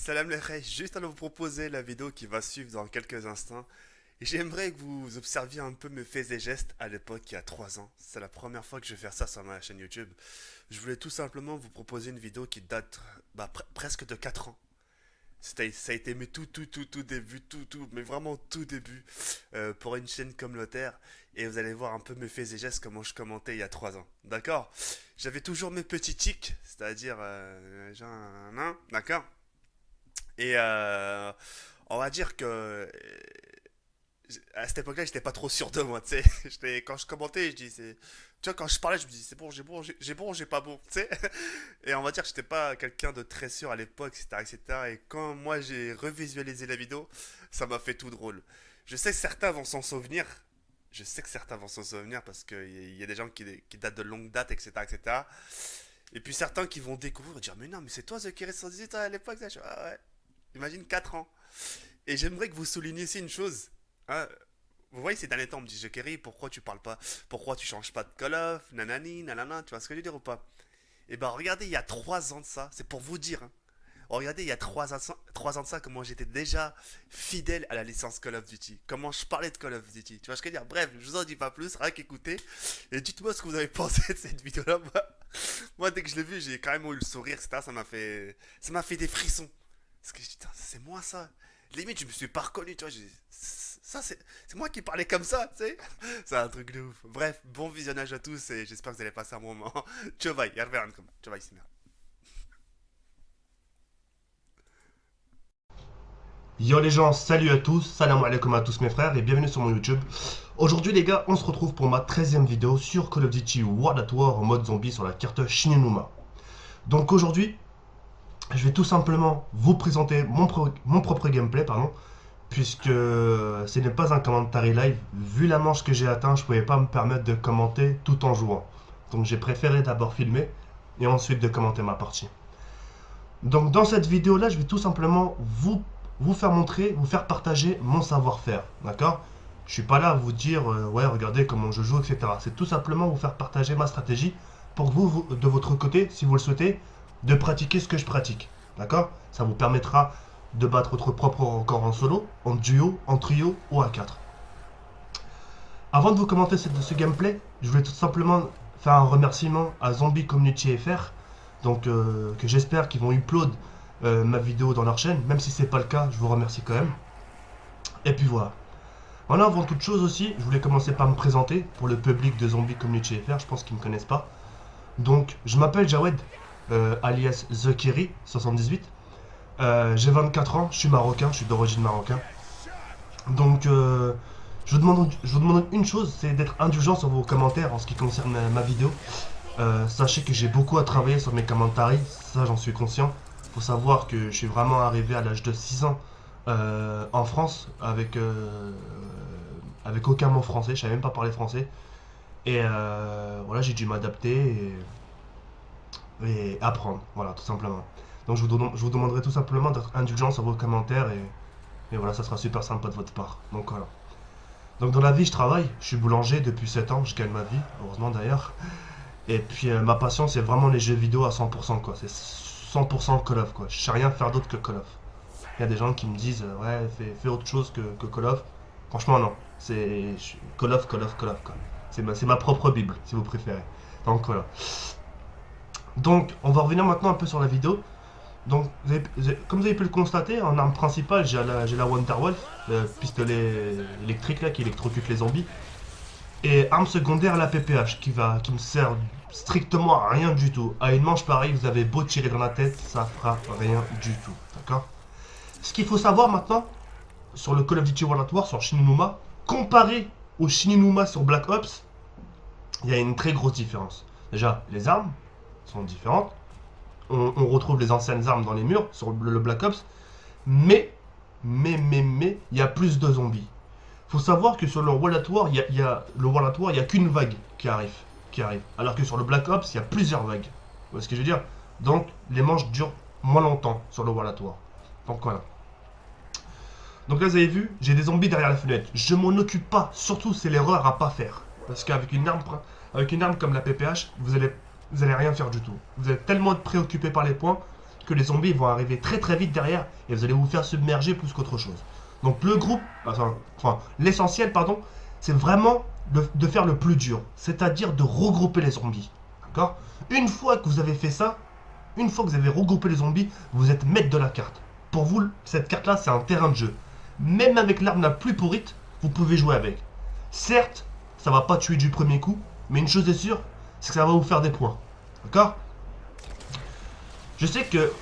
Salam les frères, juste à vous proposer la vidéo qui va suivre dans quelques instants. Et j'aimerais que vous observiez un peu mes faits et gestes à l'époque, il y a 3 ans. C'est la première fois que je vais faire ça sur ma chaîne YouTube. Je voulais tout simplement vous proposer une vidéo qui date presque de 4 ans. Ça a été mes tout début, mais vraiment tout début pour une chaîne communautaire. Et vous allez voir un peu mes faits et gestes, comment je commentais il y a 3 ans. D'accord? J'avais toujours mes petits tics, c'est-à-dire, genre, d'accord? Et on va dire que à cette époque-là, j'étais pas trop sûr de moi, tu sais. Quand je commentais, je disais, tu vois, quand je parlais, je me dis, c'est bon, j'ai bon, j'ai pas bon, tu sais. Et on va dire que j'étais pas quelqu'un de très sûr à l'époque, etc., etc. Et quand moi j'ai revisualisé la vidéo, ça m'a fait tout drôle. Je sais que certains vont s'en souvenir. Je sais que certains vont s'en souvenir parce qu'il y a des gens qui datent de longue date, etc., etc. Et puis certains qui vont découvrir et dire, mais non, mais c'est toi The Kiri 118 à l'époque, ça. Ah ouais. Imagine 4 ans. Et j'aimerais que vous souligniez ici une chose. Hein, vous voyez, ces derniers temps, on me dit, Jokeri, pourquoi tu parles pas? Pourquoi tu changes pas de Call of? Nanani, nanana, tu vois ce que je veux dire ou pas? Et ben, regardez, il y a 3 ans de ça, c'est pour vous dire. Hein. Regardez, il y a 3 ans de ça, comment j'étais déjà fidèle à la licence Call of Duty. Comment je parlais de Call of Duty. Tu vois ce que je veux dire? Bref, je vous en dis pas plus, rien qu'écouter. Et dites-moi ce que vous avez pensé de cette vidéo-là. Moi, dès que je l'ai vu, j'ai carrément eu le sourire, etc. Ça m'a fait des frissons. Parce que je dis, putain, c'est moi ça. Limite, je me suis pas reconnu, tu vois. Ça, c'est moi qui parlais comme ça, tu sais. C'est un truc de ouf. Bref, bon visionnage à tous et j'espère que vous allez passer un bon moment. Tu vas, yarber ankum. Tu vas, ici. Yo les gens, salut à tous, salam alaikum à tous mes frères et bienvenue sur mon YouTube. Aujourd'hui les gars, on se retrouve pour ma 13e vidéo sur Call of Duty World at War en mode zombie sur la carte Shinonuma. Donc aujourd'hui, je vais tout simplement vous présenter mon propre gameplay, puisque ce n'est pas un commentary live. Vu la manche que j'ai atteint, je ne pouvais pas me permettre de commenter tout en jouant. Donc j'ai préféré d'abord filmer et ensuite de commenter ma partie. Donc dans cette vidéo là, je vais tout simplement vous faire montrer, vous faire partager mon savoir-faire, d'accord? Je suis pas là à vous dire ouais regardez comment je joue, etc. C'est tout simplement vous faire partager ma stratégie pour que de votre côté, si vous le souhaitez, de pratiquer ce que je pratique, d'accord? Ça vous permettra de battre votre propre record en solo, en duo, en trio ou à 4. Avant de vous commenter ce gameplay, je voulais tout simplement faire un remerciement à Zombie Community FR, donc que j'espère qu'ils vont upload ma vidéo dans leur chaîne, même si c'est pas le cas, je vous remercie quand même. Et puis voilà. Maintenant, avant toute chose aussi, je voulais commencer par me présenter pour le public de Zombie Community FR, je pense qu'ils ne me connaissent pas. Donc, je m'appelle Jawed, alias TheKiri78. J'ai 24 ans, je suis marocain, je suis d'origine marocain. Donc, je vous demande une chose, c'est d'être indulgent sur vos commentaires en ce qui concerne ma vidéo. Sachez que j'ai beaucoup à travailler sur mes commentaires, ça j'en suis conscient. Il faut savoir que je suis vraiment arrivé à l'âge de 6 ans en France avec aucun mot français, je savais même pas parler français. Et voilà, j'ai dû m'adapter et apprendre, voilà, tout simplement. Donc je vous demanderai tout simplement d'être indulgent sur vos commentaires et voilà, ça sera super sympa de votre part. Donc voilà. Donc dans la vie, je travaille, je suis boulanger depuis 7 ans, je gagne ma vie, heureusement d'ailleurs. Et puis ma passion, c'est vraiment les jeux vidéo à 100%, quoi. C'est 100% Call of, quoi. Je sais rien faire d'autre que Call of. Il y a des gens qui me disent, ouais, fais autre chose que Call of. Franchement, non. Call of, Call of, Call of, quoi. C'est ma propre Bible, si vous préférez. Donc voilà. Donc, on va revenir maintenant un peu sur la vidéo. Donc, comme vous avez pu le constater, en arme principale, j'ai la Wonderwolf, le pistolet électrique là, qui électrocute les zombies. Et arme secondaire, la PPH, qui me sert strictement à rien du tout. À une manche pareille, vous avez beau tirer dans la tête, ça fera rien du tout. D'accord? Ce qu'il faut savoir maintenant, sur le Call of Duty World at War, sur Shinonuma, comparé au Shinonuma sur Black Ops, il y a une très grosse différence. Déjà, les armes sont différentes. On retrouve les anciennes armes dans les murs sur le Black Ops. Mais, il y a plus de zombies. Faut savoir que sur le World at War, il y a qu'une vague qui arrive. Alors que sur le Black Ops, il y a plusieurs vagues. Vous voyez ce que je veux dire? Donc, les manches durent moins longtemps sur le World at War. Donc voilà. Donc là, vous avez vu, j'ai des zombies derrière la fenêtre. Je m'en occupe pas. Surtout, c'est l'erreur à pas faire. Parce qu'avec une arme comme la PPH, vous allez rien faire du tout. Vous allez tellement être préoccupé par les points que les zombies vont arriver très très vite derrière et vous allez vous faire submerger plus qu'autre chose. Donc le groupe, enfin l'essentiel pardon, c'est vraiment de faire le plus dur, c'est-à-dire de regrouper les zombies. D'accord? Une fois que vous avez fait ça, une fois que vous avez regroupé les zombies, vous êtes maître de la carte. Pour vous, cette carte-là, c'est un terrain de jeu. Même avec l'arme la plus pourrite, vous pouvez jouer avec. Certes, ça va pas tuer du premier coup, mais une chose est sûre, c'est que ça va vous faire des points. D'accord? Je sais que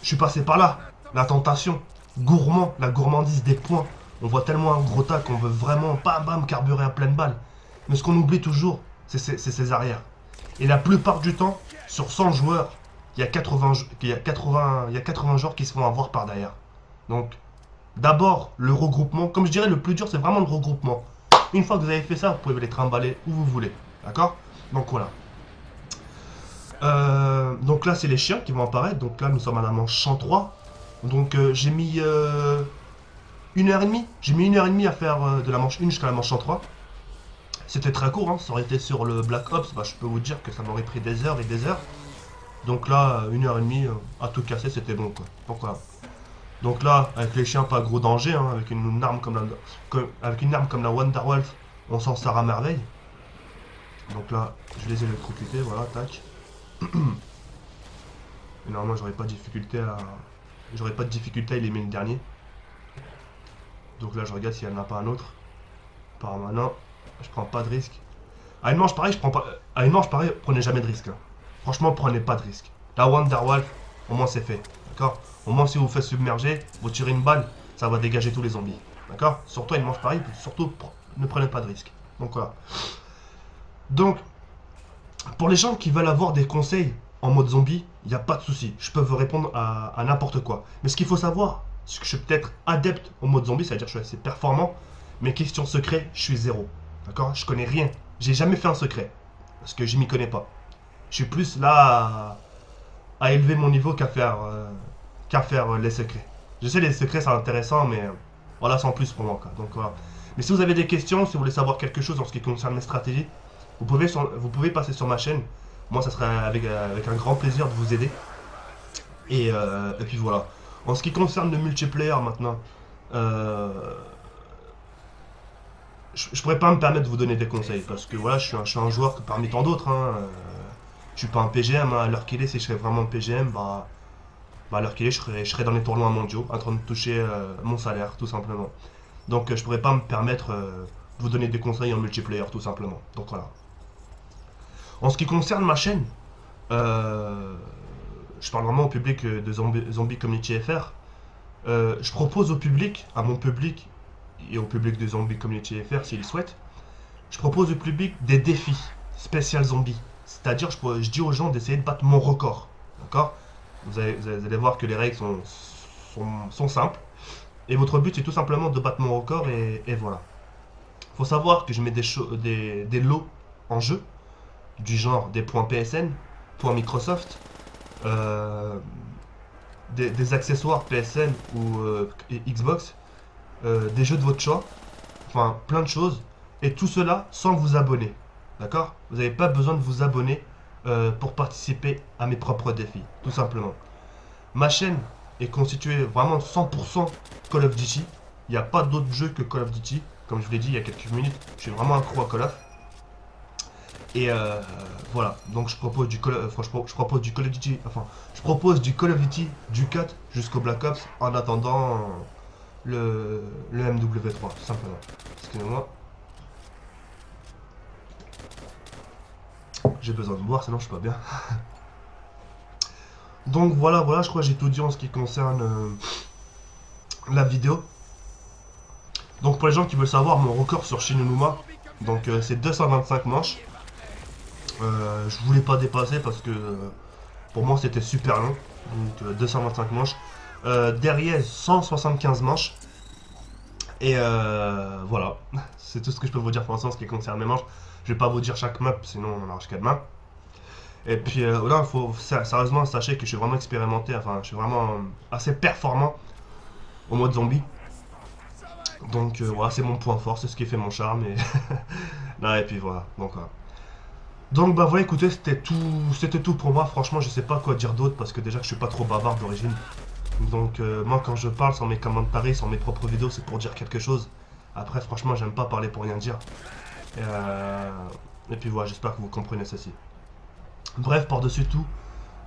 je suis passé par là. La tentation, gourmand, la gourmandise des points. On voit tellement un gros tas qu'on veut vraiment bam bam carburer à pleine balle. Mais ce qu'on oublie toujours, c'est ses arrières. Et la plupart du temps, sur 100 joueurs, il y a 80 joueurs qui se font avoir par derrière. Donc, d'abord, le regroupement. Comme je dirais, le plus dur, c'est vraiment le regroupement. Une fois que vous avez fait ça, vous pouvez les trimballer où vous voulez. D'accord? Donc voilà. Donc là, c'est les chiens qui vont apparaître. Donc là, nous sommes à la manche 103. Donc j'ai mis 1h30. J'ai mis 1h30 à faire de la manche 1 jusqu'à la manche 103. C'était très court, hein. Ça aurait été sur le Black Ops. Bah, je peux vous dire que ça m'aurait pris des heures et des heures. Donc là, 1h30 à tout casser, c'était bon quoi. Donc voilà. Donc là, avec les chiens, pas gros danger, hein, avec une arme comme la Wonderwolf, on s'en sert à merveille. Donc là, je les ai électrocutés, voilà, tac. Et normalement, j'aurais pas de difficulté à éliminer le dernier. Donc là, je regarde s'il n'y en a pas un autre. Apparemment, non, je prends pas de risque. À une manche pareil, prenez jamais de risque. Hein. Franchement, prenez pas de risque. La Wonderwolf, au moins c'est fait. D'accord? Au moins, si vous faites submerger, vous tirez une balle, ça va dégager tous les zombies. D'accord? Surtout à une manche pareille, surtout ne prenez pas de risque. Donc voilà. Donc, pour les gens qui veulent avoir des conseils en mode zombie, il n'y a pas de souci. Je peux vous répondre à n'importe quoi. Mais ce qu'il faut savoir, c'est que je suis peut-être adepte au mode zombie, c'est-à-dire que je suis assez performant. Mais question secret, je suis zéro. D'accord? Je connais rien. J'ai jamais fait un secret. Parce que je m'y connais pas. Je suis plus là à élever mon niveau qu'à faire les secrets. Je sais les secrets c'est intéressant, mais voilà, sans plus pour moi. Quoi. Donc voilà. Mais si vous avez des questions, si vous voulez savoir quelque chose en ce qui concerne mes stratégies, vous pouvez passer sur ma chaîne. Moi, ça serait avec un grand plaisir de vous aider. Et puis voilà. En ce qui concerne le multiplayer maintenant, je pourrais pas me permettre de vous donner des conseils parce que voilà, je suis un joueur que parmi tant d'autres. Hein, je suis pas un PGM. Hein, à l'heure qu'il est, si je serais vraiment un PGM, à l'heure qu'il est, je serais dans les tournois mondiaux, en train de toucher mon salaire, tout simplement. Donc, je pourrais pas me permettre de vous donner des conseils en multiplayer, tout simplement. Donc voilà. En ce qui concerne ma chaîne, je parle vraiment au public de Zombie Community FR. Je propose au public, à mon public et au public de Zombie Community FR s'ils souhaitent, je propose au public des défis spécial zombies. C'est-à-dire, je dis aux gens d'essayer de battre mon record. D'accord? Vous allez voir que les règles sont simples. Et votre but, c'est tout simplement de battre mon record et voilà. Faut savoir que je mets des lots en jeu, du genre des points PSN, points Microsoft, des accessoires PSN ou Xbox, des jeux de votre choix, enfin plein de choses, et tout cela sans vous abonner. D'accord? Vous n'avez pas besoin de vous abonner pour participer à mes propres défis, tout simplement. Ma chaîne est constituée vraiment 100% Call of Duty. Il n'y a pas d'autre jeu que Call of Duty. Comme je vous l'ai dit il y a quelques minutes, je suis vraiment accro à Call of. Et voilà, donc je propose du Call of Duty, enfin, je propose du Call of Duty du 4 jusqu'au Black Ops en attendant le MW3, tout simplement. Excusez-moi. J'ai besoin de boire, sinon je suis pas bien. Donc voilà, je crois que j'ai tout dit en ce qui concerne la vidéo. Donc pour les gens qui veulent savoir mon record sur Shinonuma, donc c'est 225 manches. Je voulais pas dépasser parce que pour moi c'était super long. Donc 225 manches. Derrière 175 manches. Et voilà, c'est tout ce que je peux vous dire pour l'instant en ce qui concerne mes manches. Je vais pas vous dire chaque map, sinon on arrache 4 mains. Et puis là, sérieusement, sachez que je suis vraiment expérimenté, enfin je suis vraiment assez performant au mode zombie. Donc voilà, c'est mon point fort, c'est ce qui fait mon charme. Et, non, et puis voilà, donc voilà. Donc bah voilà, écoutez, c'était tout pour moi. Franchement, je sais pas quoi dire d'autre parce que déjà que je suis pas trop bavard d'origine. Donc moi quand je parle sans mes commentaires, sans mes propres vidéos, c'est pour dire quelque chose. Après franchement j'aime pas parler pour rien dire. Et, et puis voilà, j'espère que vous comprenez ceci. Bref, par-dessus tout,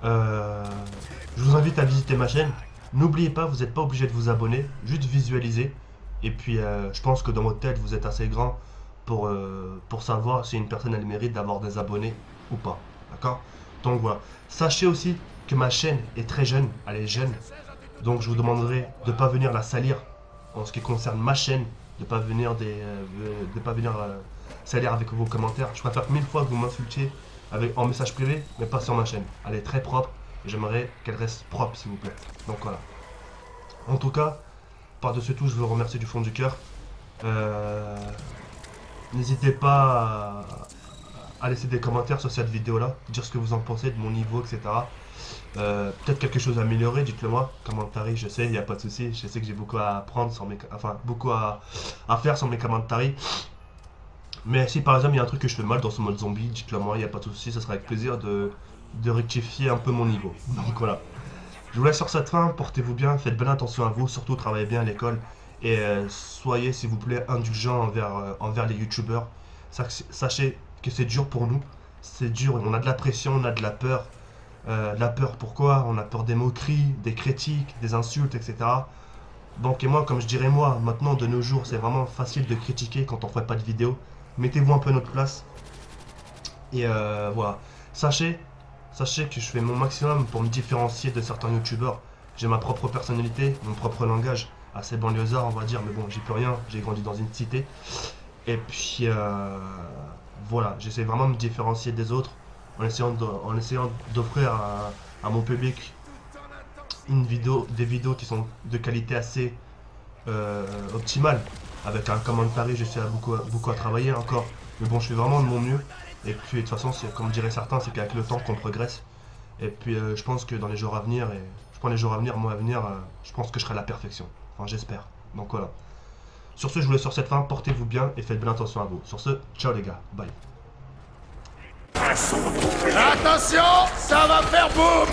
euh, je vous invite à visiter ma chaîne. N'oubliez pas, vous n'êtes pas obligé de vous abonner, juste visualiser. Et puis je pense que dans votre tête, vous êtes assez grand pour savoir si une personne elle mérite d'avoir des abonnés ou pas. D'accord? Donc voilà. Sachez aussi que ma chaîne est très jeune, elle est jeune. Donc je vous demanderai de ne pas venir la salir en ce qui concerne ma chaîne, de ne pas venir, salir avec vos commentaires. Je préfère mille fois que vous m'insultiez en message privé, mais pas sur ma chaîne. Elle est très propre et j'aimerais qu'elle reste propre, s'il vous plaît. Donc voilà. En tout cas, par-dessus tout, je veux remercier du fond du cœur. Euh, N'hésitez pas à laisser des commentaires sur cette vidéo-là, dire ce que vous en pensez de mon niveau, etc. Peut-être quelque chose à améliorer, dites-le moi. Commentaires, je sais, il n'y a pas de souci. Je sais que j'ai beaucoup à apprendre, enfin beaucoup à faire sur mes commentaires. Mais si par exemple il y a un truc que je fais mal dans ce mode zombie, dites-le moi, il n'y a pas de souci, ça sera avec plaisir de rectifier un peu mon niveau. Donc voilà. Je vous laisse sur cette fin, portez-vous bien, faites bien attention à vous, surtout travaillez bien à l'école. Et soyez s'il vous plaît indulgents envers les youtubeurs. Sachez que c'est dur pour nous, c'est dur, on a de la pression, on a de la peur. La peur pourquoi? On a peur des moqueries, des critiques, des insultes, etc. Donc et moi, comme je dirais moi, maintenant de nos jours, c'est vraiment facile de critiquer quand on fait pas de vidéo. Mettez-vous un peu à notre place. Et voilà. Sachez, sachez que je fais mon maximum pour me différencier de certains youtubeurs. J'ai ma propre personnalité, mon propre langage, assez banlieusard on va dire, mais bon, j'y peux rien, j'ai grandi dans une cité. Et puis voilà, j'essaie vraiment de me différencier des autres en essayant d'offrir à mon public des vidéos qui sont de qualité assez optimale. Avec un commentaire, je suis beaucoup à travailler encore. Mais bon, je fais vraiment de mon mieux. Et puis de toute façon, comme diraient certains, c'est qu'avec le temps qu'on progresse. Et puis je pense que dans les jours à venir, et je prends les jours à venir, mois à venir, je pense que je serai à la perfection. Enfin, j'espère. Donc voilà. Sur ce, je vous laisse sur cette fin. Portez-vous bien et faites bien attention à vous. Sur ce, ciao les gars. Bye. Attention, ça va faire boum!